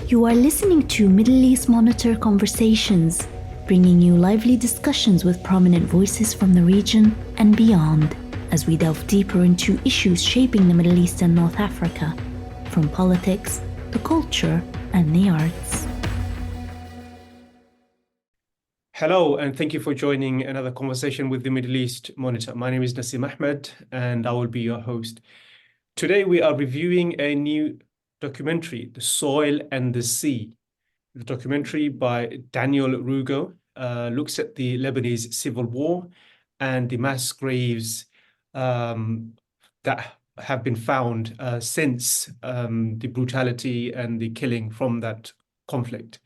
You are listening to Middle East Monitor Conversations, bringing you lively discussions with prominent voices from the region and beyond, as we delve deeper into issues shaping the Middle East and North Africa, from politics, the culture, and the arts. Hello, and thank you for joining another conversation with the Middle East Monitor. My name is Nassim Ahmed, and I will be your host. Today, we are reviewing a new documentary, The Soil and the Sea. The documentary by Daniele Rugo looks at the Lebanese Civil War and the mass graves that have been found since the brutality and the killing from that conflict.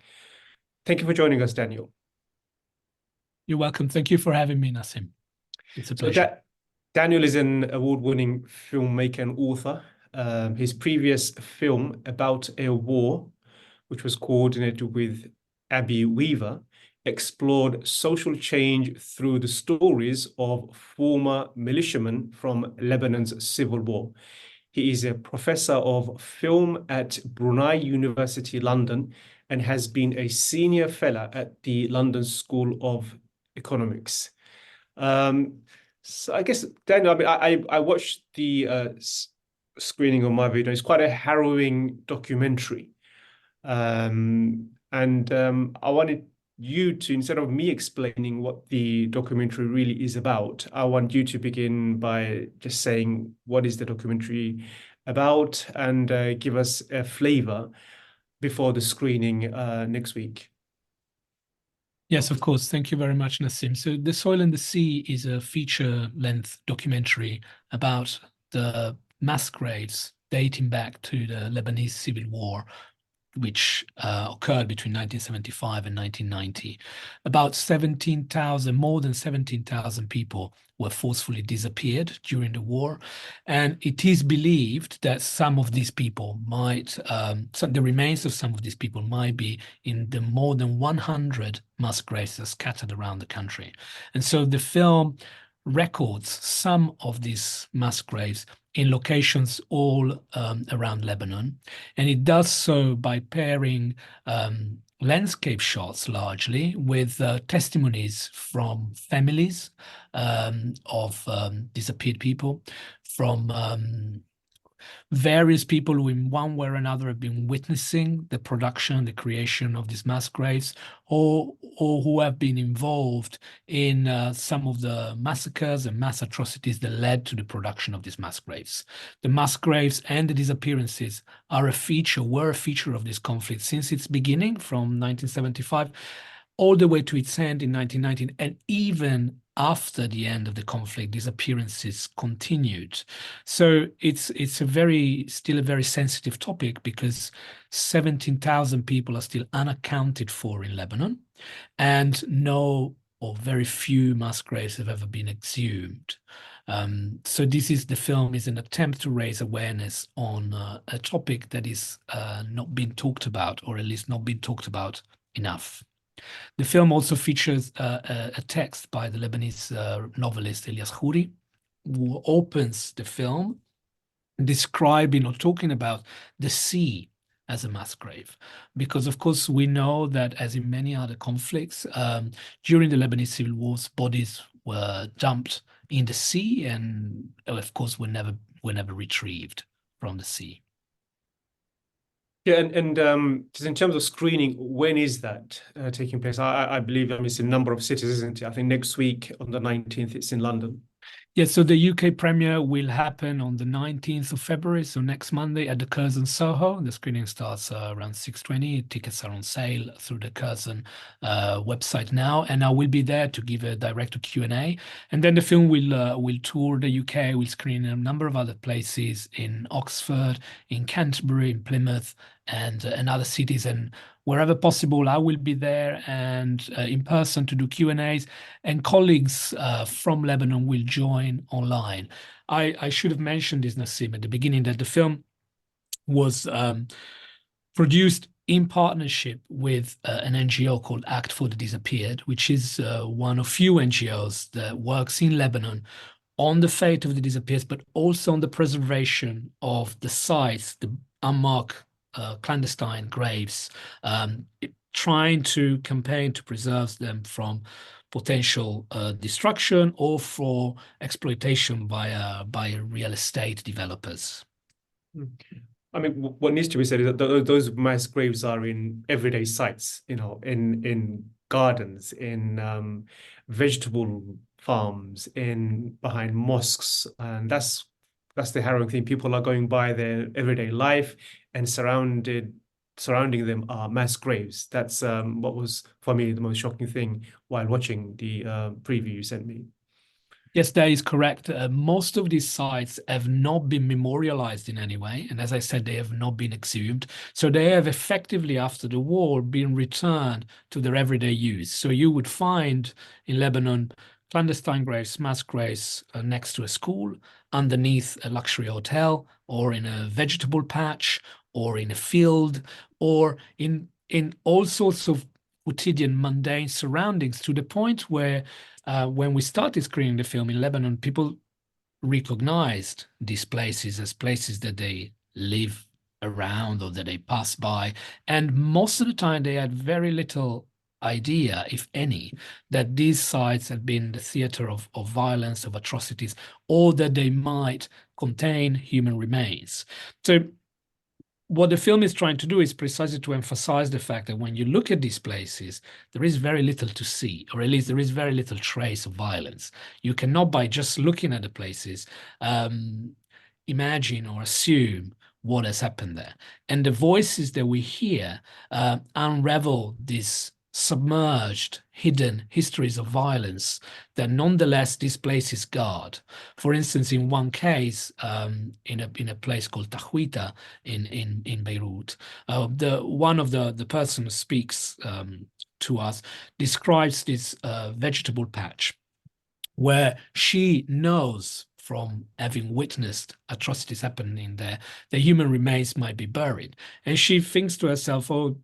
Thank you for joining us, Daniel. You're welcome. Thank you for having me, Nassim. It's a pleasure. Daniel is an award-winning filmmaker and author. His previous film about a war, which was coordinated with Abby Weaver, explored social change through the stories of former militiamen from Lebanon's civil war. He is a professor of film at Brunei University, London, and has been a senior fellow at the London School of Economics. So I guess, Daniel, I watched the screening on my video. It's quite a harrowing documentary. I wanted you to, instead of me explaining what the documentary really is about, I want you to begin by just saying what is the documentary about and give us a flavor before the screening next week. Yes, of course. Thank you very much, Nassim. So The Soil and the Sea is a feature-length documentary about the mass graves dating back to the Lebanese Civil War, which occurred between 1975 and 1990. About 17,000, more than 17,000 people were forcefully disappeared during the war. And it is believed that some of these people might, the remains of some of these people might be in the more than 100 mass graves scattered around the country. And so the film records some of these mass graves in locations all around Lebanon. And it does so by pairing landscape shots largely with testimonies from families of disappeared people, from various people who in one way or another have been witnessing the production, the creation of these mass graves, or who have been involved in some of the massacres and mass atrocities that led to the production of these mass graves. The mass graves and the disappearances were a feature of this conflict since its beginning from 1975 all the way to its end in 1919, and even after the end of the conflict, these appearances continued. So it's still a very sensitive topic because 17,000 people are still unaccounted for in Lebanon, and no or very few mass graves have ever been exhumed. So the film is an attempt to raise awareness on a topic that is not being talked about, or at least not being talked about enough. The film also features a text by the Lebanese novelist Elias Khoury, who opens the film describing or talking about the sea as a mass grave. Because, of course, we know that, as in many other conflicts, during the Lebanese Civil Wars, bodies were dumped in the sea and, of course, were never retrieved from the sea. Yeah, and just in terms of screening, when is that taking place? I believe it's a number of cities, isn't it? I think next week on the 19th, it's in London. Yes, so the UK premiere will happen on the 19th of February, so next Monday at the Curzon Soho. The screening starts around 6:20. Tickets are on sale through the Curzon website now, and I will be there to give a direct Q&A. And then the film will tour the UK, will screen in a number of other places in Oxford, in Canterbury, in Plymouth, and other cities. And wherever possible, I will be there and in person to do Q&As, and colleagues from Lebanon will join online. I should have mentioned this, Nassim, at the beginning, that the film was produced in partnership with an NGO called Act for the Disappeared, which is one of few NGOs that works in Lebanon on the fate of the disappeared, but also on the preservation of the sites, the unmarked clandestine graves, trying to campaign to preserve them from potential destruction or for exploitation by real estate developers. I mean, what needs to be said is that those mass graves are in everyday sites, in gardens, in vegetable farms, in behind mosques, and that's the harrowing thing. People are going by their everyday life, and surrounding them are mass graves. That's what was for me the most shocking thing while watching the preview you sent me. Yes, that is correct. Most of these sites have not been memorialized in any way. And as I said, they have not been exhumed. So they have effectively, after the war, been returned to their everyday use. So you would find in Lebanon clandestine graves, mass graves next to a school, underneath a luxury hotel, or in a vegetable patch, or in a field, or in all sorts of quotidian, mundane surroundings, to the point where when we started screening the film in Lebanon, people recognized these places as places that they live around or that they pass by. And most of the time, they had very little idea, if any, that these sites had been the theater of violence, of atrocities, or that they might contain human remains. So what the film is trying to do is precisely to emphasize the fact that when you look at these places, there is very little to see, or at least there is very little trace of violence. You cannot, by just looking at the places, imagine or assume what has happened there. And the voices that we hear unravel these submerged, hidden histories of violence that nonetheless these places guard. For instance, in one case, in a place called Tahwita in Beirut, one of the person who speaks to us describes this vegetable patch where she knows from having witnessed atrocities happening there, the human remains might be buried. And she thinks to herself, oh,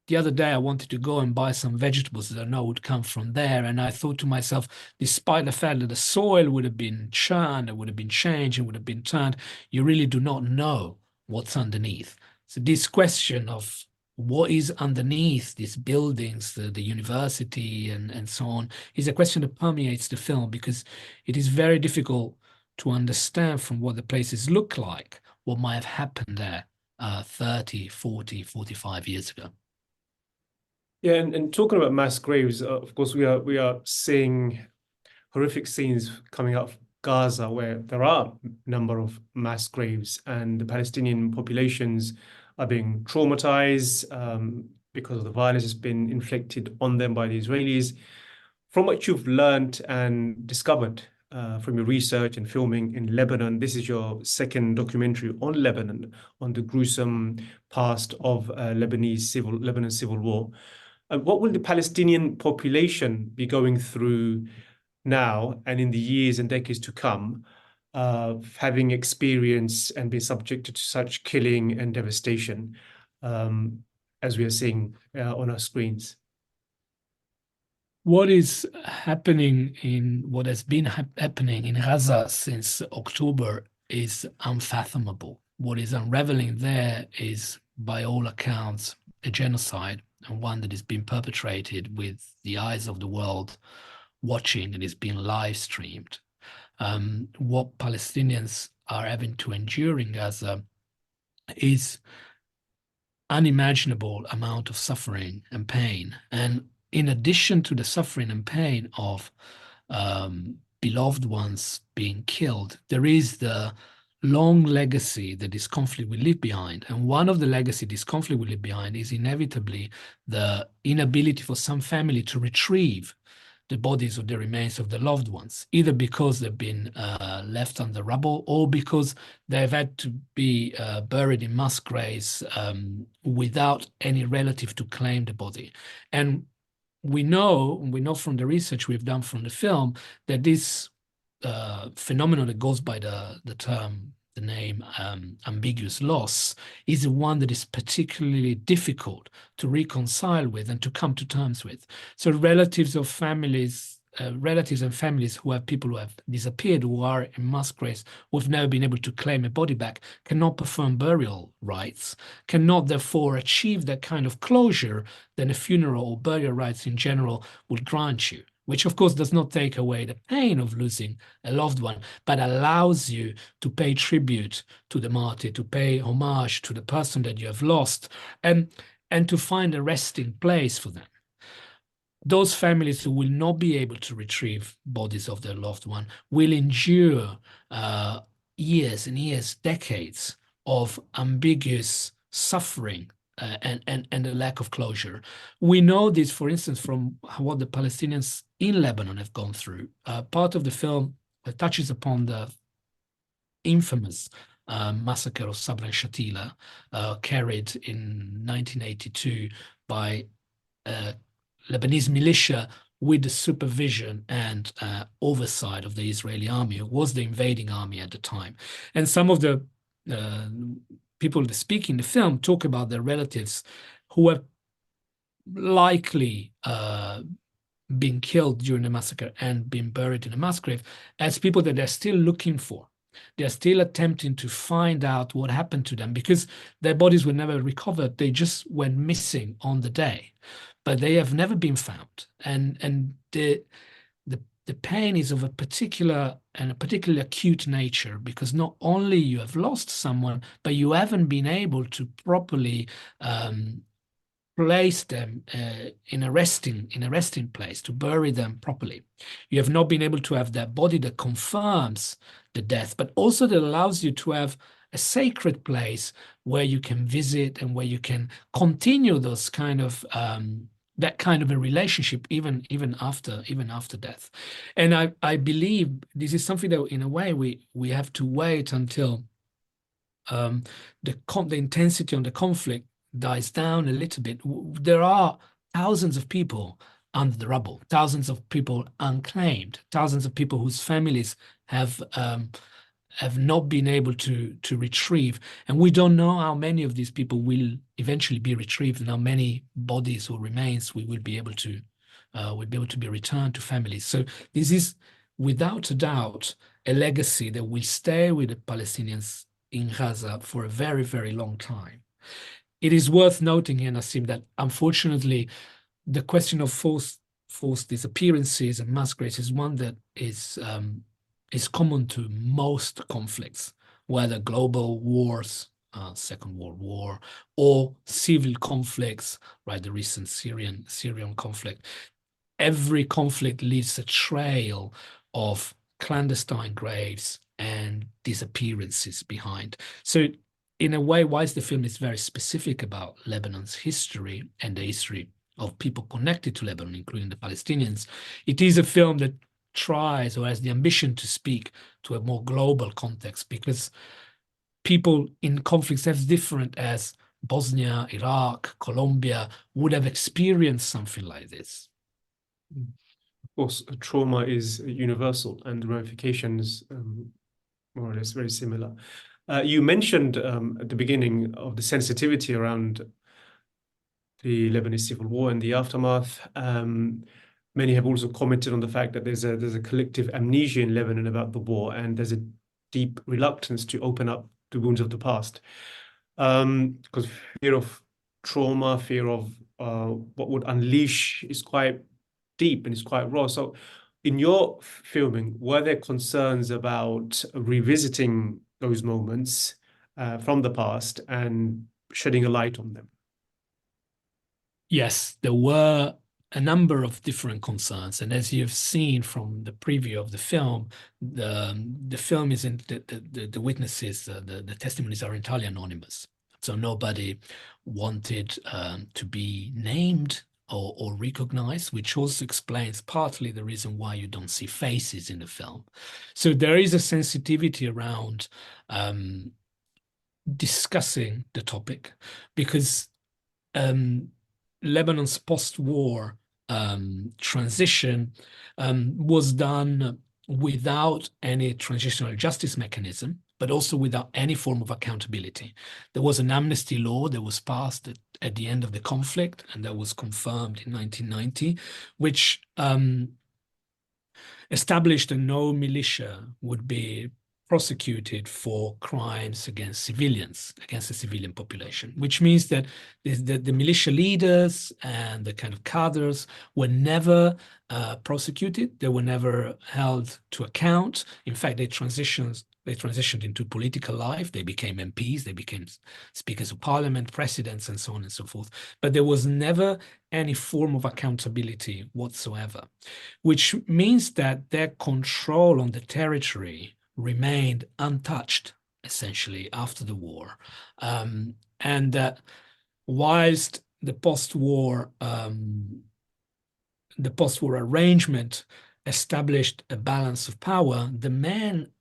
the other day I wanted to go and buy some vegetables that I know would come from there. And I thought to myself, despite the fact that the soil would have been churned, it would have been changed, it would have been turned, you really do not know what's underneath. So this question of what is underneath these buildings, the university and so on, is a question that permeates the film, because it is very difficult to understand from what the places look like what might have happened there 30, 40, 45 years ago. Yeah, and talking about mass graves, of course, we are seeing horrific scenes coming out of Gaza where there are a number of mass graves, and the Palestinian populations are being traumatized because of the violence that's been inflicted on them by the Israelis. From what you've learned and discovered from your research and filming in Lebanon, this is your second documentary on Lebanon, on the gruesome past of Lebanese Civil War. What will the Palestinian population be going through now and in the years and decades to come, having experienced and been subjected to such killing and devastation, as we are seeing on our screens? What is happening what has been happening in Gaza since October is unfathomable. What is unraveling there is, by all accounts, a genocide, and one that is being perpetrated with the eyes of the world watching, and is being live streamed. What Palestinians are having to endure in Gaza is unimaginable amount of suffering and pain. And in addition to the suffering and pain of beloved ones being killed, there is the long legacy that this conflict will leave behind. And one of the legacy this conflict will leave behind is inevitably the inability for some family to retrieve the bodies or the remains of the loved ones, either because they've been left on the rubble, or because they've had to be buried in mass graves without any relative to claim the body. And we know from the research we've done from the film that this phenomenon that goes by the name ambiguous loss is the one that is particularly difficult to reconcile with and to come to terms with. So relatives of families relatives and families who have people who have disappeared, who are in mass graves, who have never been able to claim a body back, cannot perform burial rites, cannot therefore achieve that kind of closure that a funeral or burial rites in general would grant you, which of course does not take away the pain of losing a loved one, but allows you to pay tribute to the martyr, to pay homage to the person that you have lost, and to find a resting place for them. Those families who will not be able to retrieve bodies of their loved one will endure years and years, decades of ambiguous suffering and a lack of closure. We know this, for instance, from what the Palestinians in Lebanon have gone through. Part of the film touches upon the infamous massacre of Sabra and Shatila, carried in 1982 by Lebanese militia with the supervision and oversight of the Israeli army, who was the invading army at the time. And some of the people that speak in the film talk about their relatives who have likely been killed during the massacre and been buried in a mass grave as people that they're still looking for. They're still attempting to find out what happened to them because their bodies were never recovered. They just went missing on the day, but they have never been found. And the pain is of a particularly acute nature, because not only you have lost someone, but you haven't been able to properly place them in a resting place, to bury them properly. You have not been able to have that body that confirms the death, but also that allows you to have a sacred place where you can visit and where you can continue those kind of that kind of a relationship even after death. And I believe this is something that in a way we have to wait until the intensity on the conflict dies down a little bit. There are thousands of people under the rubble, thousands of people unclaimed, thousands of people whose families have not been able to retrieve, and we don't know how many of these people will eventually be retrieved and how many bodies or remains we will be able to be returned to families. So this is without a doubt a legacy that will stay with the Palestinians in Gaza for a very, very long time. It is worth noting here, Nassim, that unfortunately the question of forced disappearances and mass graves is one that is common to most conflicts, whether global wars, Second World War, or civil conflicts, right? The recent Syrian conflict. Every conflict leaves a trail of clandestine graves and disappearances behind. So in a way, whilst the film is very specific about Lebanon's history and the history of people connected to Lebanon, including the Palestinians, it is a film that tries or has the ambition to speak to a more global context, because people in conflicts as different as Bosnia, Iraq, Colombia would have experienced something like this. Of course, trauma is universal and the ramifications more or less very similar. You mentioned at the beginning of the sensitivity around the Lebanese Civil War and the aftermath. Many have also commented on the fact that there's a collective amnesia in Lebanon about the war, and there's a deep reluctance to open up the wounds of the past, because fear of trauma, fear of what would unleash is quite deep and it's quite raw. So in your filming, were there concerns about revisiting those moments from the past and shedding a light on them? Yes, there were a number of different concerns, and as you've seen from the preview of the film, the film isn't the witnesses, the testimonies are entirely anonymous. So nobody wanted to be named or recognized, which also explains partly the reason why you don't see faces in the film. So there is a sensitivity around discussing the topic, because Lebanon's post-war transition was done without any transitional justice mechanism, but also without any form of accountability. There was an amnesty law that was passed at the end of the conflict, and that was confirmed in 1990, which established that no militia would be prosecuted for crimes against civilians, against the civilian population, which means that the militia leaders and the kind of cadres were never prosecuted. They were never held to account. In fact, they transitioned into political life. They became MPs, they became speakers of parliament, presidents, and so on and so forth. But there was never any form of accountability whatsoever, which means that their control on the territory remained untouched, essentially, after the war. And that whilst the post-war arrangement established a balance of power, the men,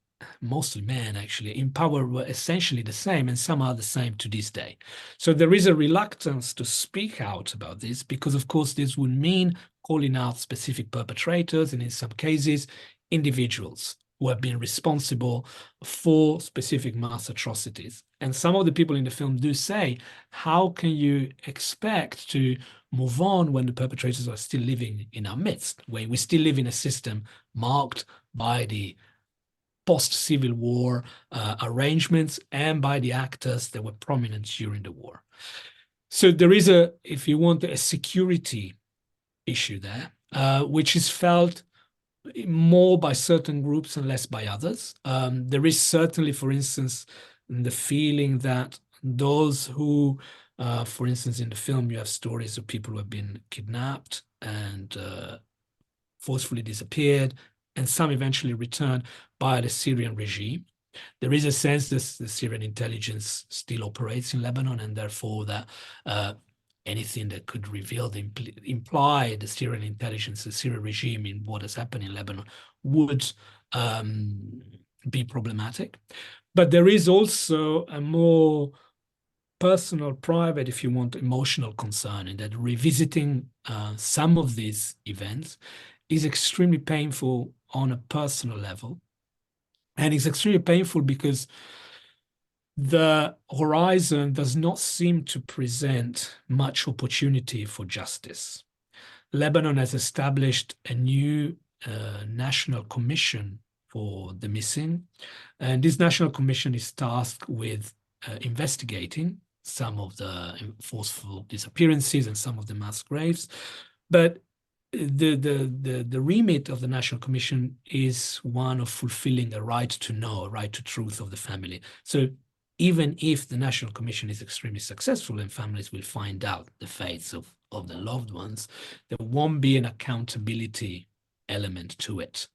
mostly men actually, in power were essentially the same, and some are the same to this day. So there is a reluctance to speak out about this because, of course, this would mean calling out specific perpetrators, and in some cases, individuals who have been responsible for specific mass atrocities. And some of the people in the film do say, how can you expect to move on when the perpetrators are still living in our midst, when we still live in a system marked by the post-Civil War arrangements and by the actors that were prominent during the war. So there is if you want, a security issue there, which is felt more by certain groups and less by others. There is certainly, for instance, the feeling that those who, for instance, in the film, you have stories of people who have been kidnapped and forcefully disappeared, and some eventually returned by the Syrian regime. There is a sense that the Syrian intelligence still operates in Lebanon, and therefore that anything that could reveal, imply the Syrian intelligence, the Syrian regime in what has happened in Lebanon would be problematic. But there is also a more personal, private, if you want, emotional concern in that revisiting some of these events is extremely painful on a personal level. And it's extremely painful because the horizon does not seem to present much opportunity for justice. Lebanon has established a new national commission for the missing, and this national commission is tasked with investigating some of the forceful disappearances and some of the mass graves. But the remit of the National Commission is one of fulfilling a right to know, a right to truth of the family. So even if the National Commission is extremely successful and families will find out the fates of the loved ones, there won't be an accountability element to it.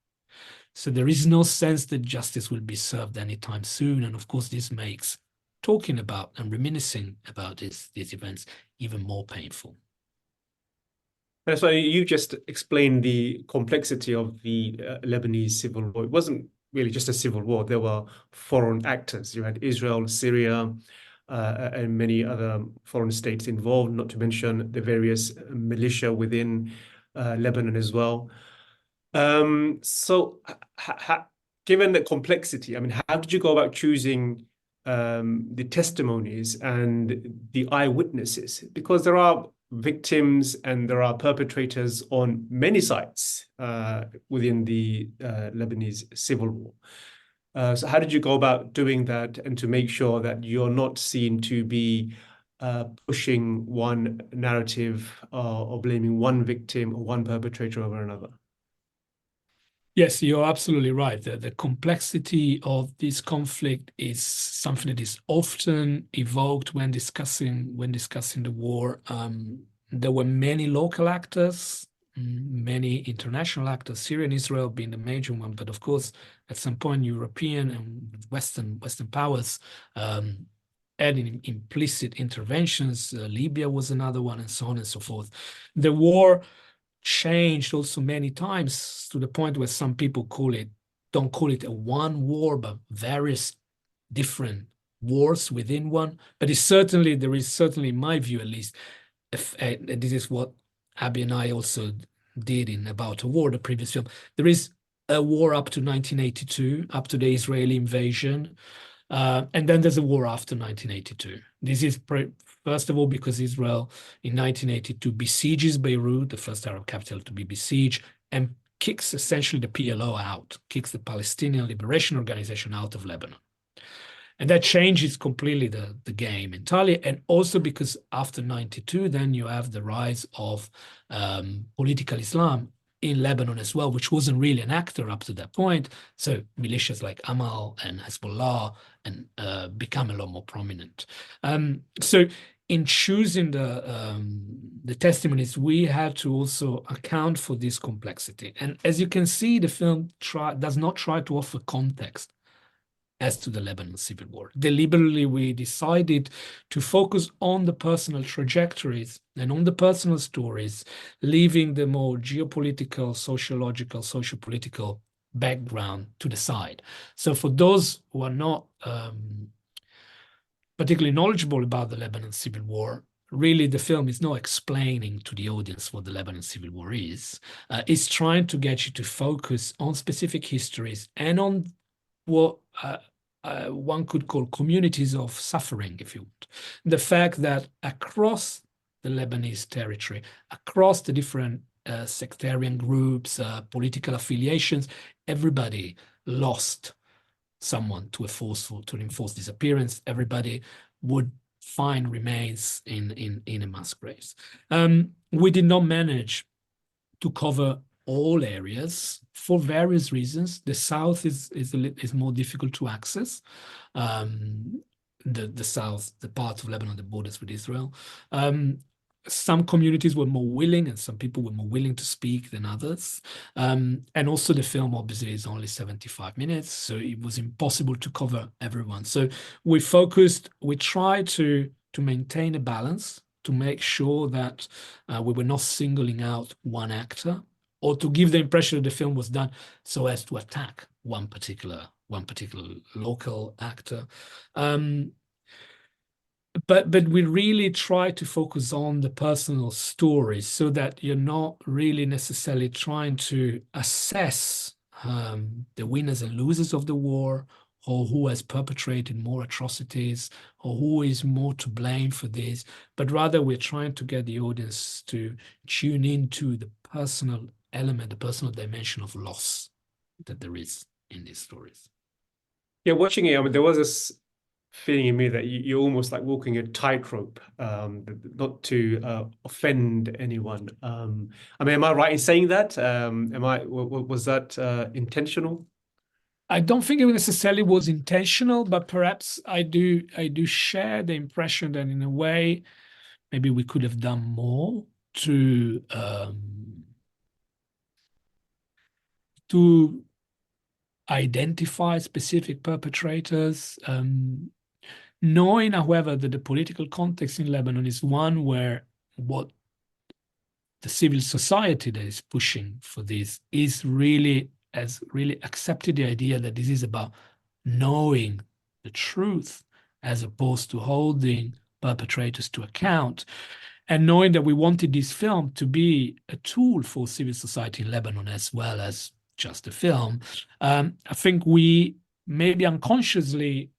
So there is no sense that justice will be served anytime soon. And of course, this makes talking about and reminiscing about these events even more painful. And so you just explained the complexity of the Lebanese civil war. It wasn't really just a civil war. There were foreign actors. You had Israel, Syria, and many other foreign states involved, not to mention the various militia within Lebanon as well. So given the complexity, I mean, how did you go about choosing the testimonies and the eyewitnesses? Because there are victims and there are perpetrators on many sides within the Lebanese Civil War. So how did you go about doing that and to make sure that you're not seen to be pushing one narrative or blaming one victim or one perpetrator over another? Yes, you're absolutely right. The complexity of this conflict is something that is often evoked when discussing the war. There were many local actors, many international actors, Syria and Israel being the major one, but of course, at some point, European and Western powers adding implicit interventions. Libya was another one, and so on and so forth. The war changed also many times to the point where some people don't call it a one war, but various different wars within one. But there is certainly, in my view at least, this is what Abby and I also did in About a War, the previous film. There is a war up to 1982, up to the Israeli invasion. And then there's a war after 1982. This is first of all because Israel in 1982 besieges Beirut, the first Arab capital to be besieged, and kicks essentially the PLO out, kicks the Palestinian Liberation Organization out of Lebanon. And that changes completely the game entirely. And also because after 92, then you have the rise of political Islam in Lebanon as well, which wasn't really an actor up to that point. So militias like Amal and Hezbollah and become a lot more prominent. So in choosing the testimonies, we had to also account for this complexity. And as you can see, the film does not try to offer context as to the Lebanese Civil War. Deliberately, we decided to focus on the personal trajectories and on the personal stories, leaving the more geopolitical, sociological, sociopolitical background to the side. So for those who are not particularly knowledgeable about the Lebanese Civil War, really the film is not explaining to the audience what the Lebanese Civil War is. It's trying to get you to focus on specific histories and on what one could call communities of suffering, if you want. The fact that across the Lebanese territory, across the different sectarian groups, political affiliations, everybody lost someone to an enforced disappearance. Everybody would find remains in a mass graves. We did not manage to cover all areas for various reasons. The south is more difficult to access. The south, the part of Lebanon that borders with Israel. Some communities were more willing and some people were more willing to speak than others. And also the film obviously is only 75 minutes, so it was impossible to cover everyone. So we tried to maintain a balance, to make sure that we were not singling out one actor, or to give the impression that the film was done so as to attack one particular local actor. But we really try to focus on the personal stories so that you're not really necessarily trying to assess the winners and losers of the war, or who has perpetrated more atrocities, or who is more to blame for this, but rather we're trying to get the audience to tune into the personal element, the personal dimension of loss that there is in these stories. Yeah, watching it, I mean, there was this feeling in me that you're almost like walking a tightrope, not to offend anyone. I mean, am I right in saying that? Was that intentional? I don't think it necessarily was intentional, but perhaps I do share the impression that in a way, maybe we could have done more to identify specific perpetrators, knowing, however, that the political context in Lebanon is one where what the civil society that is pushing for this has really accepted the idea that this is about knowing the truth as opposed to holding perpetrators to account, and knowing that we wanted this film to be a tool for civil society in Lebanon as well as just a film. I think we maybe unconsciously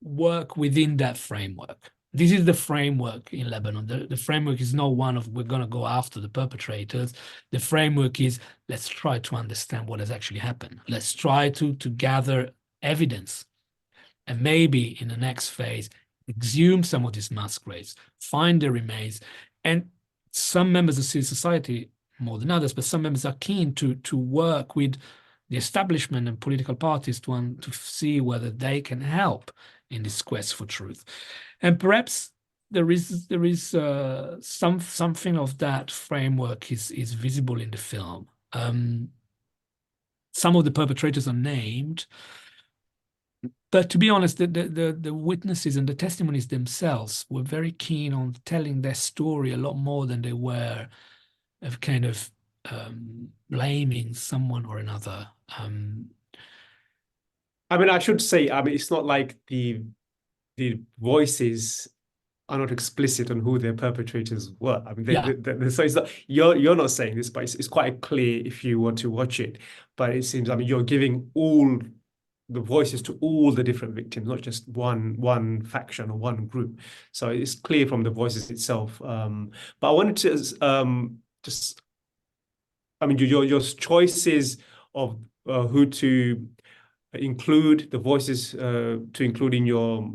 work within that framework. This is the framework in Lebanon. The framework is not one of we're going to go after the perpetrators. The framework is let's try to understand what has actually happened. Let's try to gather evidence, and maybe in the next phase exhume some of these mass graves, find the remains. And some members of civil society, more than others, but some members are keen to work with the establishment and political parties to see whether they can help in this quest for truth. And perhaps there is something of that framework is visible in the film. Some of the perpetrators are named, but to be honest, the witnesses and the testimonies themselves were very keen on telling their story a lot more than they were of kind of blaming someone or another. I mean, I should say, I mean, it's not like the voices are not explicit on who their perpetrators were. I mean, so it's not, you're not saying this, but it's quite clear if you want to watch it. But it seems, I mean, you're giving all the voices to all the different victims, not just one faction or one group. So it's clear from the voices itself. But I wanted to just I mean, your choices of who to include, the voices to include in your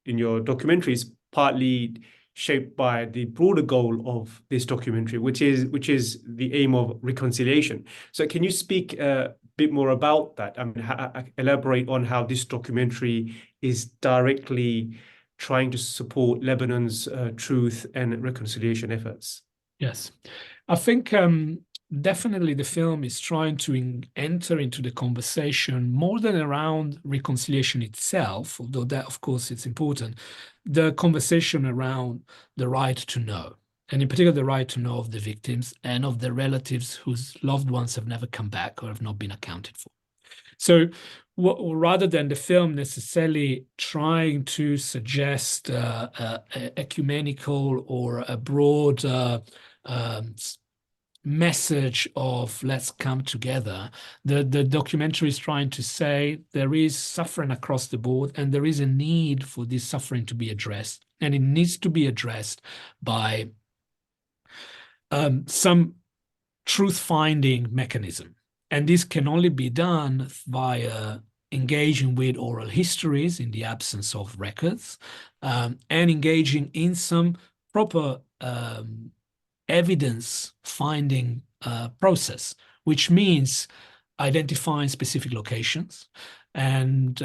documentaries, partly shaped by the broader goal of this documentary, which is the aim of reconciliation. So, can you speak a bit more about that? I mean, elaborate on how this documentary is directly trying to support Lebanon's truth and reconciliation efforts. Yes, I think definitely the film is trying to enter into the conversation more than around reconciliation itself, although that, of course, it's important. The conversation around the right to know, and in particular, the right to know of the victims and of their relatives whose loved ones have never come back or have not been accounted for. So rather than the film necessarily trying to suggest ecumenical or a broad message of let's come together, the documentary is trying to say there is suffering across the board and there is a need for this suffering to be addressed. And it needs to be addressed by some truth-finding mechanism. And this can only be done via engaging with oral histories in the absence of records, and engaging in some proper evidence finding process, which means identifying specific locations and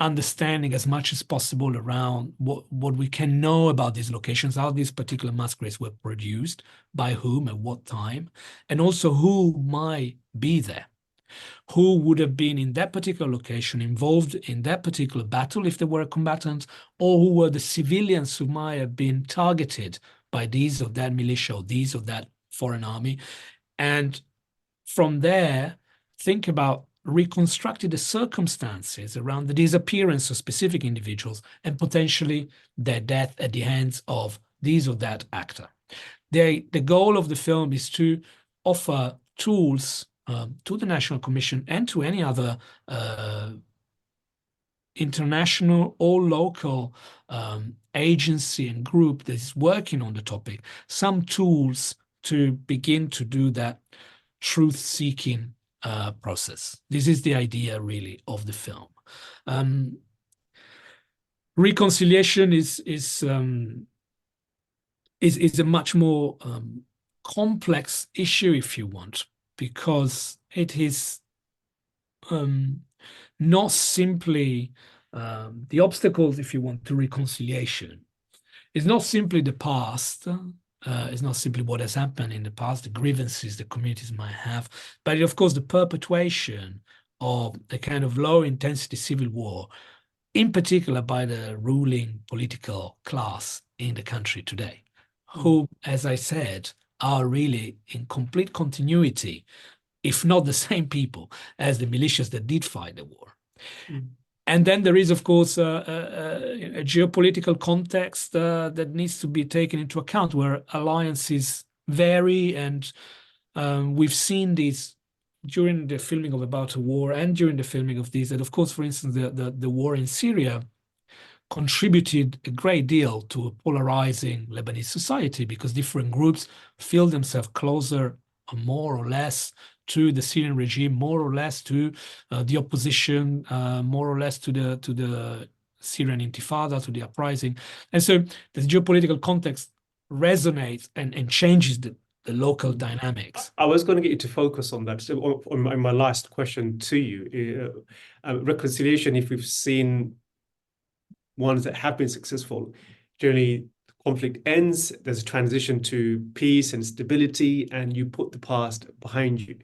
understanding as much as possible around what we can know about these locations, how these particular mass graves were produced, by whom, at what time, and also who might be there, who would have been in that particular location, involved in that particular battle if they were a combatant, or who were the civilians who might have been targeted by these or that militia or these or that foreign army. And from there, think about reconstructing the circumstances around the disappearance of specific individuals and potentially their death at the hands of these or that actor. The goal of the film is to offer tools to the National Commission and to any other international or local agency and group that is working on the topic, some tools to begin to do that truth-seeking process. This is the idea, really, of the film. Reconciliation is a much more complex issue, if you want, because it is not simply the obstacles, if you want, to reconciliation. It's not simply the past. It's not simply what has happened in the past, the grievances the communities might have, but of course the perpetuation of a kind of low-intensity civil war, in particular by the ruling political class in the country today, who, as I said, are really in complete continuity, if not the same people as the militias that did fight the war. And then there is, of course, a geopolitical context that needs to be taken into account, where alliances vary. And we've seen this during the filming of About a War and during the filming of these. And of course, for instance, the war in Syria contributed a great deal to a polarizing Lebanese society, because different groups feel themselves closer, more or less, to the Syrian regime, more or less to the opposition, more or less to the Syrian Intifada, to the uprising. And so the geopolitical context resonates and changes the local dynamics. I was going to get you to focus on that. So on my last question to you, reconciliation, if we've seen ones that have been successful, generally conflict ends, there's a transition to peace and stability, and you put the past behind you.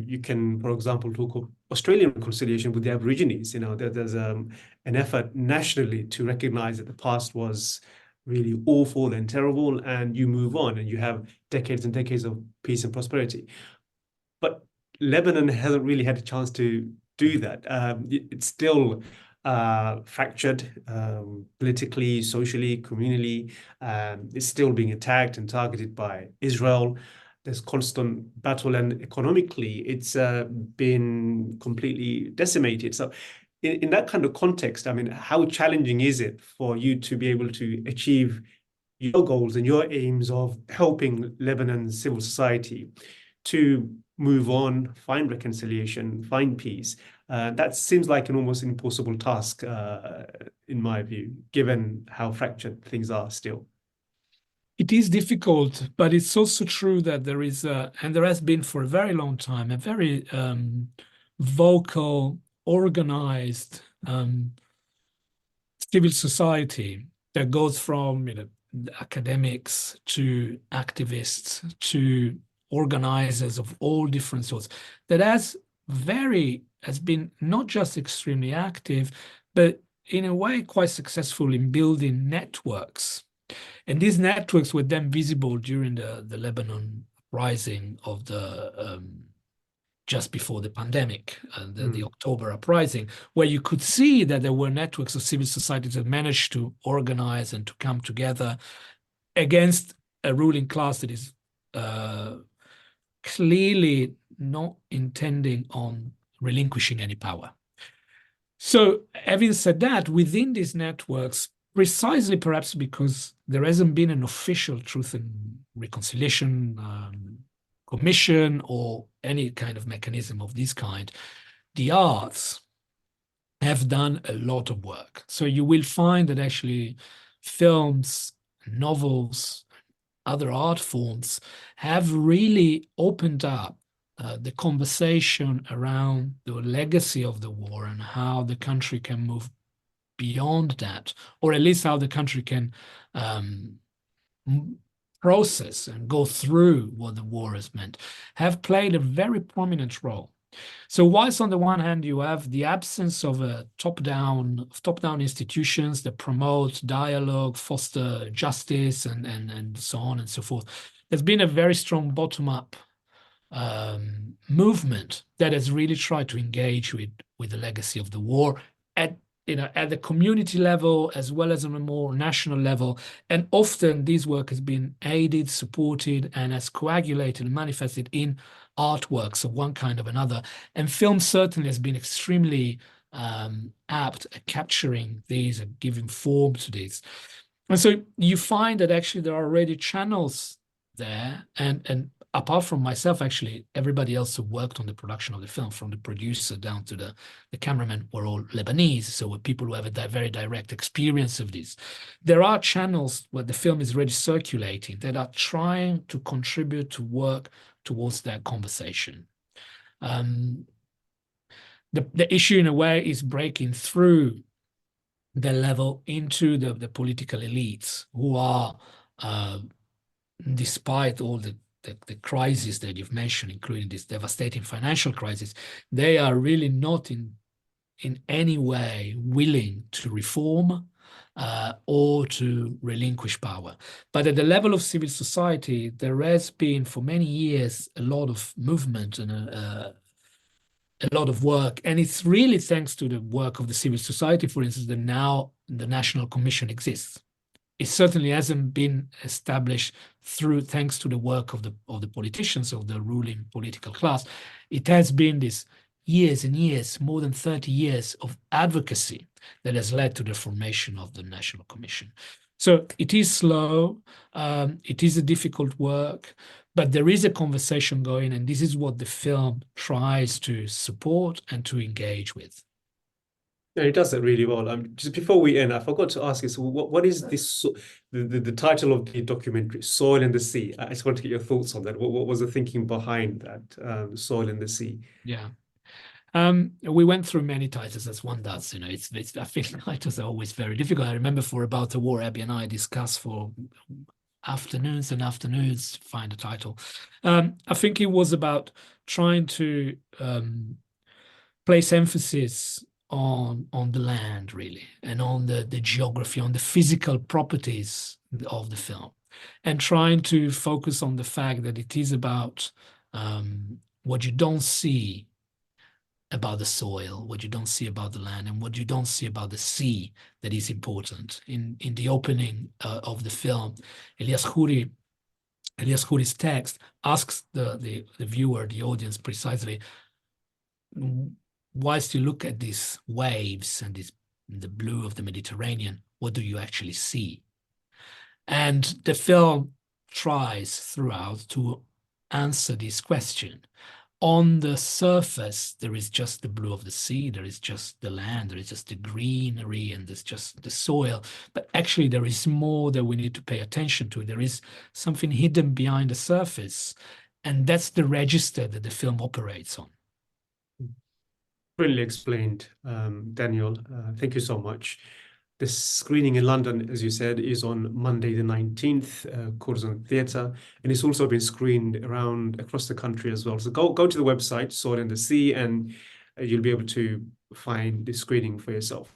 You can, for example, talk of Australian reconciliation with the Aborigines. You know, there's an effort nationally to recognize that the past was really awful and terrible, and you move on, and you have decades and decades of peace and prosperity. But Lebanon hasn't really had a chance to do that. It's still fractured politically, socially, communally. It's still being attacked and targeted by Israel. There's constant battle, and economically, it's been completely decimated. So in that kind of context, I mean, how challenging is it for you to be able to achieve your goals and your aims of helping Lebanon's civil society to move on, find reconciliation, find peace. That seems like an almost impossible task, in my view, given how fractured things are still. It is difficult, but it's also true that there is, and there has been for a very long time, a very vocal, organized civil society that goes from academics to activists to organizers of all different sorts, that has been not just extremely active, but in a way quite successful in building networks. And these networks were then visible during the Lebanon rising of the just before the pandemic, the October uprising, where you could see that there were networks of civil society that managed to organize and to come together against a ruling class that is clearly not intending on relinquishing any power. So having said that, within these networks, precisely perhaps because there hasn't been an official Truth and Reconciliation Commission or any kind of mechanism of this kind, the arts have done a lot of work. So you will find that actually films, novels, other art forms have really opened up the conversation around the legacy of the war and how the country can move beyond that, or at least how the country can process and go through what the war has meant, have played a very prominent role. So whilst on the one hand you have the absence of a top-down institutions that promote dialogue, foster justice, and so on and so forth, there's been a very strong bottom-up movement that has really tried to engage with the legacy of the war at the community level as well as on a more national level. And often this work has been aided, supported, and has coagulated and manifested in artworks of one kind or another. And film certainly has been extremely apt at capturing these and giving form to these. And so you find that actually there are already channels there, and apart from myself, actually, everybody else who worked on the production of the film, from the producer down to the cameraman, were all Lebanese. So we're people who have a very direct experience of this. There are channels where the film is already circulating that are trying to contribute to work towards that conversation. The issue, in a way, is breaking through the level into the political elites who are, despite all the crisis that you've mentioned, including this devastating financial crisis, they are really not in any way willing to reform or to relinquish power. But at the level of civil society, there has been for many years a lot of movement and a lot of work. And it's really thanks to the work of the civil society, for instance, that now the National Commission exists. It certainly hasn't been established thanks to the work of the politicians, of the ruling political class. It has been this years and years, more than 30 years of advocacy that has led to the formation of the National Commission. So it is slow, it is a difficult work, but there is a conversation going, and this is what the film tries to support and to engage with. Yeah, he does it really well. Just before we end, I forgot to ask you, so what is this, the title of the documentary, Soil in the Sea? I just want to get your thoughts on that. What was the thinking behind that, Soil in the Sea? Yeah. We went through many titles, as one does. I think titles are always very difficult. I remember for About the War, Abby and I discussed for afternoons and afternoons to find a title. I think it was about trying to place emphasis on the land, really, and on the geography, on the physical properties of the film, and trying to focus on the fact that it is about what you don't see about the soil, what you don't see about the land, and what you don't see about the sea that is important. In the opening of the film, Elias Khoury's text asks the viewer, the audience, precisely, whilst you look at these waves and the blue of the Mediterranean, what do you actually see? And the film tries throughout to answer this question. On the surface, there is just the blue of the sea, there is just the land, there is just the greenery, and there's just the soil. But actually, there is more that we need to pay attention to. There is something hidden behind the surface, and that's the register that the film operates on. Brilliantly explained, Daniel. Thank you so much. The screening in London, as you said, is on Monday the 19th, Corazon Theatre, and it's also been screened across the country as well. So go to the website, Sword in the Sea, and you'll be able to find the screening for yourself.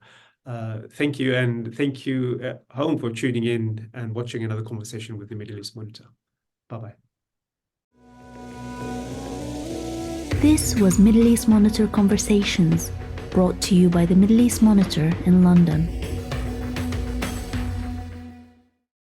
Thank you, and thank you at home for tuning in and watching another conversation with the Middle East Monitor. Bye-bye. This was Middle East Monitor Conversations, brought to you by the Middle East Monitor in London.